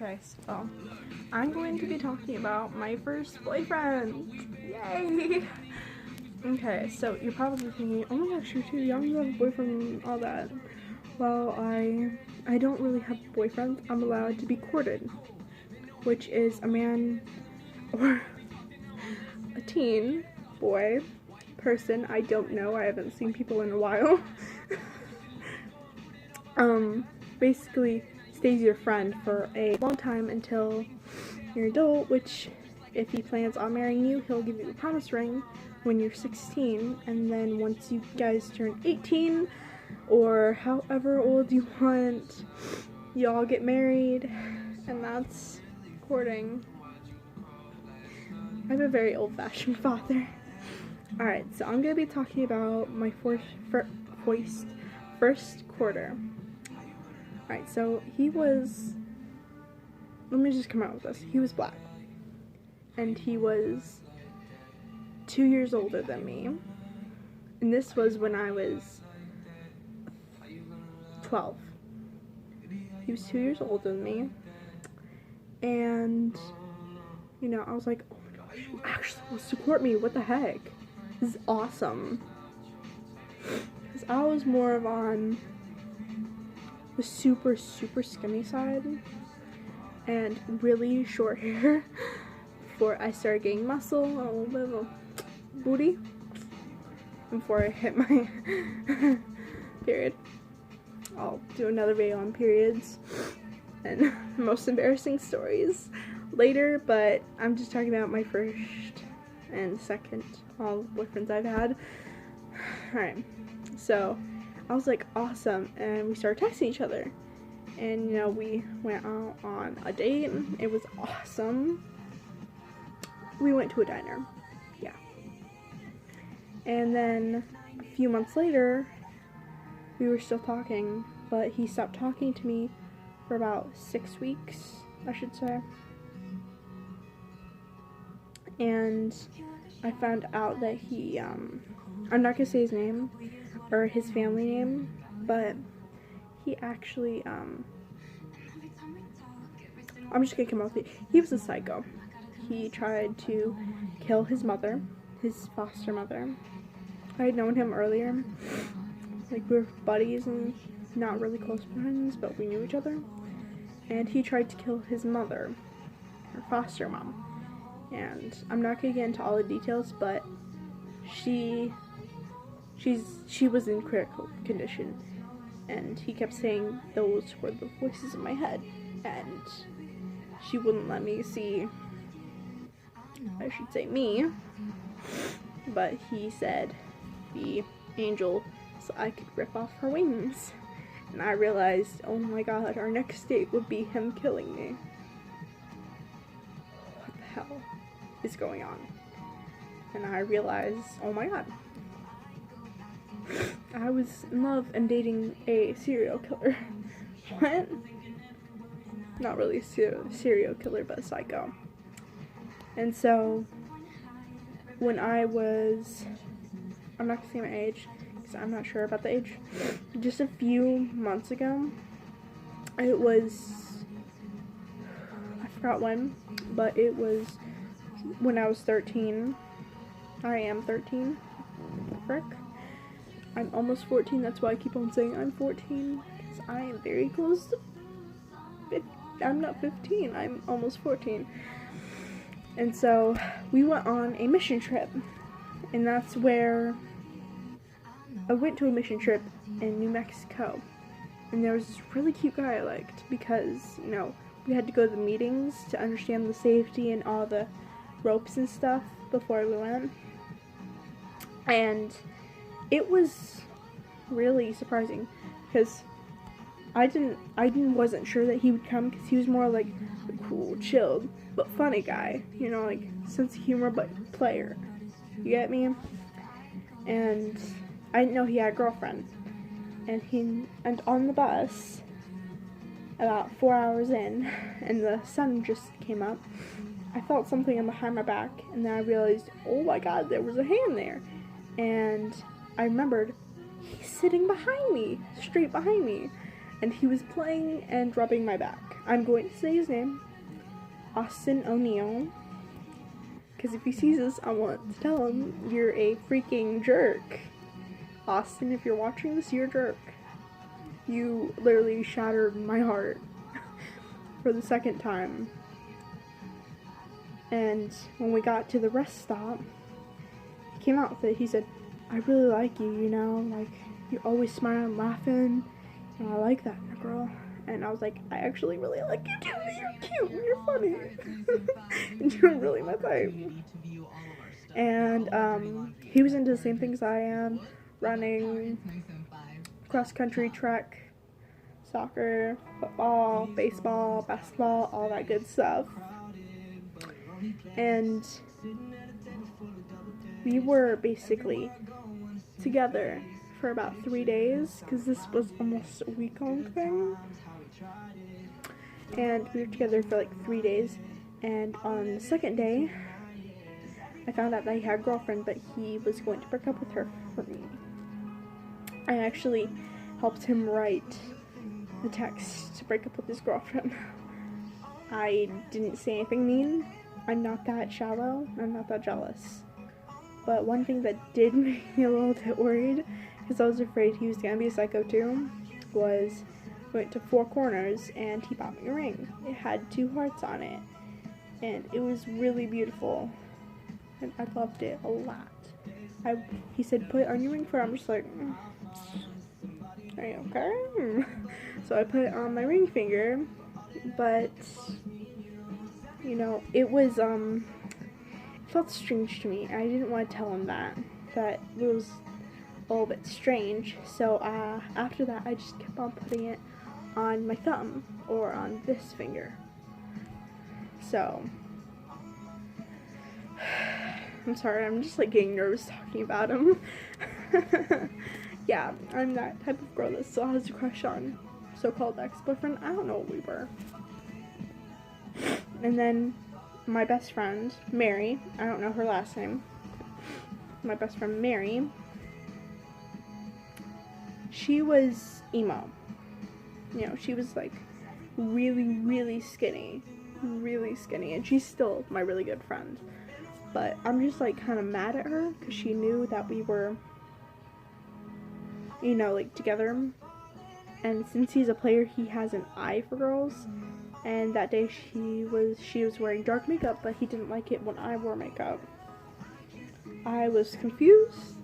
Okay, so I'm going to be talking about my first boyfriend. Yay! Okay, so you're probably thinking, oh my gosh, you're too young to have a boyfriend and all that. Well, I don't really have boyfriends. I'm allowed to be courted, which is a man or a teen boy person. I don't know. I haven't seen people in a while. Basically stays your friend for a long time until you're an adult, which if he plans on marrying you, he'll give you a promise ring when you're 16, and then once you guys turn 18 or however old you want, you all get married, and that's courting. I have a very old-fashioned father. Alright, so I'm going to be talking about my first quarter. Alright, so he was, let me just come out with this. He was black. And he was 2 years older than me. And this was when I was 12. He was 2 years older than me. And, you know, I was like, oh my gosh, he actually wants to court me. What the heck? This is awesome. Because I was more of on the super skinny side and really short hair before I started getting muscle and a little bit of a booty before I hit my period. I'll do another video on periods and most embarrassing stories later, but I'm just talking about my first and second all boyfriends I've had. Alright, so I was like, awesome, and we started texting each other, and you know, we went out on a date. It was awesome. We went to a diner, yeah, and then a few months later we were still talking, but he stopped talking to me for about 6 weeks, I should say, and I found out that he, I'm not gonna say his name or his family name, but he actually, I'm just gonna come up with it. He was a psycho. He tried to kill his mother, his foster mother. I had known him earlier. Like, we were buddies and not really close friends, but we knew each other. And he tried to kill his mother, her foster mom. And I'm not gonna get into all the details, but she was in critical condition, and he kept saying those were the voices in my head, and she wouldn't let me see, I should say me, but he said the angel so I could rip off her wings, and I realized, oh my god, our next date would be him killing me. What the hell is going on? And I realized, oh my god, I was in love and dating a serial killer. What? Not really a serial killer, but a psycho. And so, when I was, I'm not gonna say my age, because I'm not sure about the age, just a few months ago, it was, I forgot when, but it was when I was 13. I am 13. Frick. I'm almost 14, that's why I keep on saying I'm 14, because I am very close to I'm not 15, I'm almost 14. And so, we went on a mission trip, and that's where I went to a mission trip in New Mexico, and there was this really cute guy I liked, because, you know, we had to go to the meetings to understand the safety and all the ropes and stuff before we went, and it was really surprising, because I wasn't sure that he would come, because he was more like a cool, chilled, but funny guy, you know, like, sense of humor, but player, you get me? And I didn't know he had a girlfriend, and on the bus, about 4 hours in, and the sun just came up, I felt something behind my back, and then I realized, oh my god, there was a hand there, and I remembered, he's sitting behind me, straight behind me, and he was playing and rubbing my back. I'm going to say his name, Austin O'Neill, because if he sees this, I want to tell him, you're a freaking jerk. Austin, if you're watching this, you're a jerk. You literally shattered my heart for the second time. And when we got to the rest stop, he came out with it. He said, I really like you, you know, like, you're always smiling, laughing, and I like that in a girl. And I was like, I actually really like you too. You're cute and you're funny. And you're really my type. And he was into the same things I am. Running, cross country, track, soccer, football, baseball, basketball, all that good stuff. And we were basically together for about 3 days, because this was almost a week-long thing. And we were together for like 3 days, and on the second day, I found out that he had a girlfriend, but he was going to break up with her for me. I actually helped him write the text to break up with his girlfriend. I didn't say anything mean. I'm not that shallow. I'm not that jealous. But one thing that did make me a little bit worried, because I was afraid he was going to be a psycho too, was we went to Four Corners and he bought me a ring. It had 2 hearts on it, and it was really beautiful, and I loved it a lot. He said, put it on your ring finger. I'm just like, are you okay? So I put it on my ring finger, but, you know, it was, it felt strange to me. I didn't want to tell him that it was a little bit strange. So, after that, I just kept on putting it on my thumb, or on this finger. So, I'm sorry, I'm just like getting nervous talking about him. Yeah, I'm that type of girl that still has a crush on so-called ex-boyfriend. I don't know what we were. And then my best friend, Mary, I don't know her last name. My best friend, Mary, she was emo. You know, she was like really, really skinny. Really skinny. And she's still my really good friend. But I'm just like kind of mad at her because she knew that we were, you know, like together. And since he's a player, he has an eye for girls. And that day she was wearing dark makeup, but he didn't like it when I wore makeup. I was confused,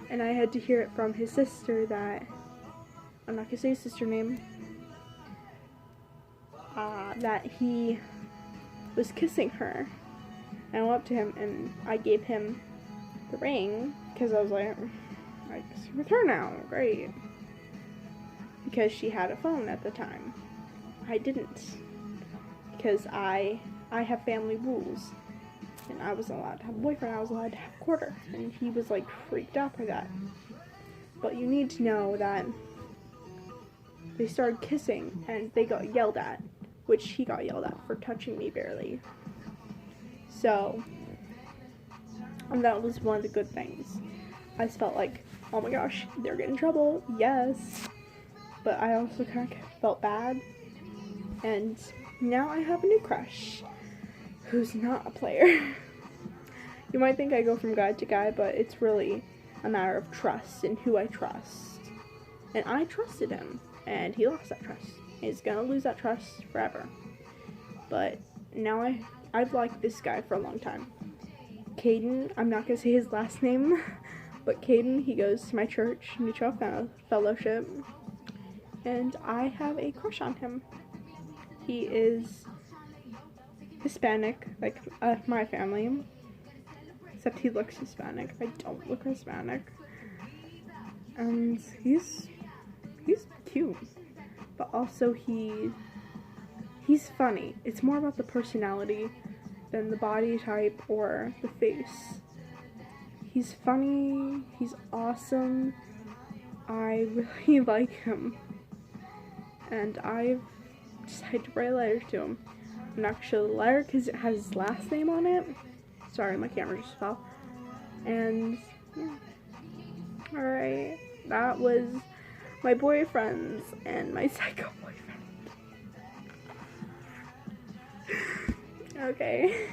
and I had to hear it from his sister that, I'm not gonna say his sister name, that he was kissing her. And I went up to him and I gave him the ring, because I was like, I guess you're with her now, great. Because she had a phone at the time. I didn't. Because I have family rules. And I wasn't allowed to have a boyfriend, I was allowed to have a quarter. And he was like freaked out by that. But you need to know that they started kissing and they got yelled at. Which he got yelled at for touching me barely. So, and that was one of the good things. I just felt like, oh my gosh, they're getting in trouble, yes. But I also kind of felt bad. And now I have a new crush who's not a player. You might think I go from guy to guy, but it's really a matter of trust and who I trust. And I trusted him, and he lost that trust. He's gonna lose that trust forever. But now I've liked this guy for a long time. Caden, I'm not gonna say his last name, but Caden, he goes to my church, New Trail Fellowship, and I have a crush on him. He is Hispanic, like my family, except he looks Hispanic. I don't look Hispanic. And he's cute, but also he's funny. It's more about the personality than the body type or the face. He's funny, he's awesome, I really like him, and I've decided to write a letter to him. I'm not going to show the letter because it has his last name on it. Sorry, my camera just fell. And, yeah. Alright, that was my boyfriends and my psycho boyfriend. Okay.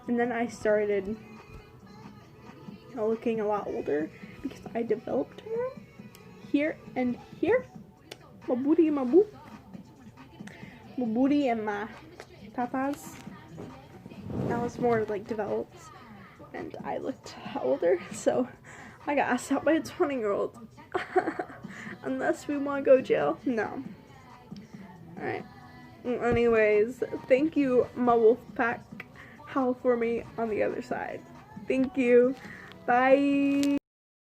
And then I started looking a lot older because I developed more here and here. My booty and my booty and my tatas. That was more like developed, and I looked older, so I got asked out by a 20-year-old. Unless we want to go jail, no. Alright. Anyways, thank you, my wolf pack. Howl for me on the other side. Thank you. Bye.